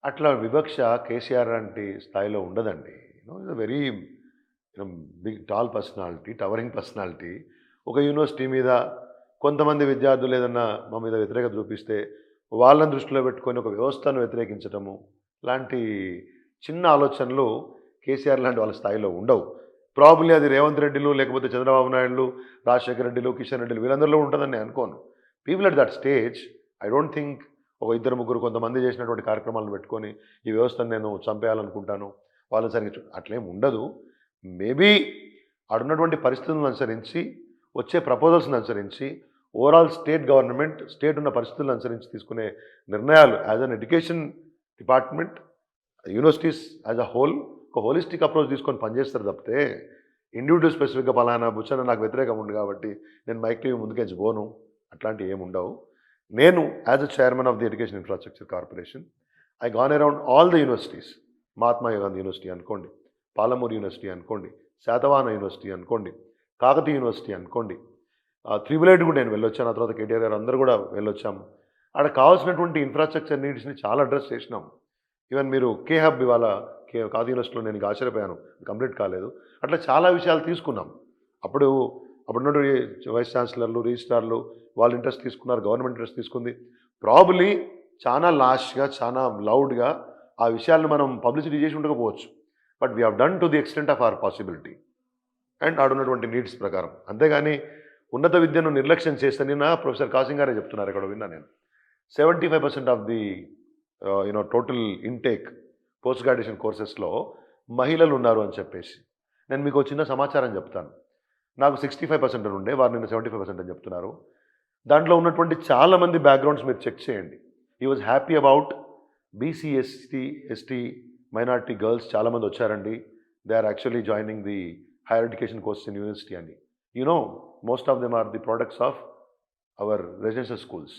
అట్లా వివక్ష కేసీఆర్ లాంటి స్థాయిలో ఉండదండి. Is a very big tall personality, towering personality. ఒక యూనివర్సిటీ మీద కొంతమంది విద్యార్థులు ఏదన్నా మా మీద వ్యతిరేకత చూపిస్తే, వాళ్ళని దృష్టిలో పెట్టుకొని ఒక వ్యవస్థను వ్యతిరేకించటము లాంటి చిన్న ఆలోచనలు కేసీఆర్ లాంటి వాళ్ళ స్థాయిలో ఉండవు. ప్రాబబ్లీ అది రేవంత్ రెడ్డిలు, లేకపోతే చంద్రబాబు నాయుడులు, రాజశేఖర రెడ్డిలు, కిషన్ రెడ్డిలు వీళ్ళందరిలో ఉంటుందని నేను అనుకోను. People at that stage I don't think ఒక ఇద్దరు ముగ్గురు కొంతమంది చేసినటువంటి కార్యక్రమాలను పెట్టుకొని ఈ వ్యవస్థను నేను చంపేయాలనుకుంటాను, వాళ్ళని సరిగ్గా అట్లేం ఉండదు. మేబీ ఆడున్నటువంటి పరిస్థితులను అనుసరించి, వచ్చే ప్రపోజల్స్ని అనుసరించి, ఓవరాల్ స్టేట్ గవర్నమెంట్ స్టేట్ ఉన్న పరిస్థితులను అనుసరించి తీసుకునే నిర్ణయాలు as an education department, universities as a whole ఒక హోలిస్టిక్ అప్రోచ్ తీసుకొని పనిచేస్తారు తప్పితే, ఇండివిజువల్ స్పెసిఫిక్గా పలానా బుచ్చన నాకు వ్యతిరేకం ఉంది కాబట్టి నేను మైక్ టీవీ ముందుకేంచి పోను, అట్లాంటివి ఏమి ఉండవు. నేను as a chairman of the education infrastructure corporation I gone around all the universities. Mahatma Gandhi university అనుకోండి, పాలమూరు యూనివర్సిటీ అనుకోండి, శాతవాహన యూనివర్సిటీ అనుకోండి, కాకతీయ యూనివర్సిటీ అనుకోండి, త్రిబులైట్ కూడా నేను వెళ్ళొచ్చాను. ఆ తర్వాత కేటీఆర్ గారు అందరూ కూడా వెళ్ళొచ్చాము. అక్కడ కావాల్సినటువంటి ఇన్ఫ్రాస్ట్రక్చర్ నీడ్స్ని చాలా అడ్రస్ చేసినాం. ఈవెన్ మీరు కే హబ్ ఇవాళ కాకతీయ యూనివర్సిటీలో నేను ఇంకా ఆశ్చర్యపోయాను, కంప్లీట్ కాలేదు. అట్లా చాలా విషయాలు తీసుకున్నాం. అప్పుడున్న వైస్ ఛాన్సలర్లు, రిజిస్ట్రార్లు వాళ్ళు ఇంట్రెస్ట్ తీసుకున్నారు, గవర్నమెంట్ ఇంట్రెస్ట్ తీసుకుంది. ప్రాబబ్లీ చాలా లాష్గా, చాలా లౌడ్గా ఆ విషయాలను మనం పబ్లిసిటీ చేసి ఉండకపోవచ్చు. But we have done to the extent of our possibility and ఆడున్నటువంటి నీడ్స్ ప్రకారం. అంతేగాని ఉన్నత విద్యను నిర్లక్ష్యం చేస్తే, నిన్న ప్రొఫెసర్ కాసింగ్ గారే చెప్తున్నారు, ఇక్కడ విన్నా నేను, 75% of the total intake post graduation కోర్సెస్లో మహిళలు ఉన్నారు అని చెప్పేసి. నేను మీకు చిన్న సమాచారం చెప్తాను. నాకు 65% ఉండే, వారు నిన్న 75% అని చెప్తున్నారు. దాంట్లో ఉన్నటువంటి చాలామంది బ్యాక్గ్రౌండ్స్ మీరు చెక్ చేయండి. He was happy about BC, ST minority girls చాలామంది వచ్చారండి. They are actually joining the higher education courses in university అని. Most of them are the products of our residential schools.